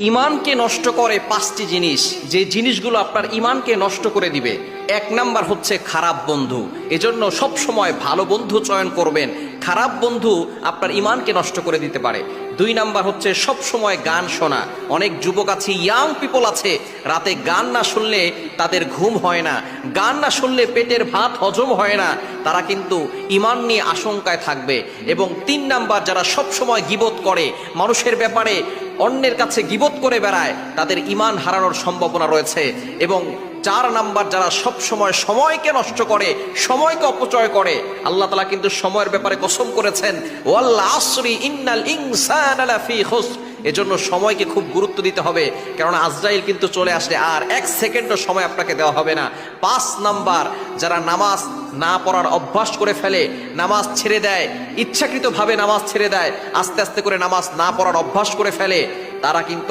ইমানকে নষ্ট করে পাঁচটি জিনিস, যে জিনিসগুলো আপনার ইমানকে নষ্ট করে দিবে। এক নাম্বার হচ্ছে খারাপ বন্ধু। এজন্য সব সময় ভালো বন্ধু চয়ন করবেন, খারাপ বন্ধু আপনার ইমানকে নষ্ট করে দিতে পারে। দুই নাম্বার হচ্ছে সব সময় গান শোনা। অনেক যুবক আছে, ইয়াং পিপল আছে, রাতে গান না শুনলে তাদের ঘুম হয় না, গান না শুনলে পেটের ভাত হজম হয় না, তারা কিন্তু ইমান নিয়ে আশঙ্কায় থাকবে। এবং তিন নাম্বার, যারা সব সময় গীবত করে, মানুষের ব্যাপারে অন্যের কাছে গীবত করে বেড়ায়, তাদের ইমান হারানোর সম্ভাবনা রয়েছে। এবং চার নাম্বার, যারা সব সময় সময়কে নষ্ট করে, সময়কে অপচয় করে। আল্লাহ তাআলা কিন্তু সময়ের ব্যাপারে কসম করেছেন, ওয়াল আসরি ইন্নাল ইনসানা লাফি খুসর। এজন্য সময়কে খুব গুরুত্ব দিতে হবে, কারণ আজরাইল কিন্তু চলে আসলে আর এক সেকেন্ডও সময় আপনাকে দেওয়া হবে না। পাঁচ নাম্বার, যারা নামাজ না পড়ার অভ্যাস করে ফেলে, নামাজ ছেড়ে দেয়, ইচ্ছাকৃতভাবে নামাজ ছেড়ে দেয়, আস্তে আস্তে করে নামাজ না পড়ার অভ্যাস করে ফেলে, তারা কিন্তু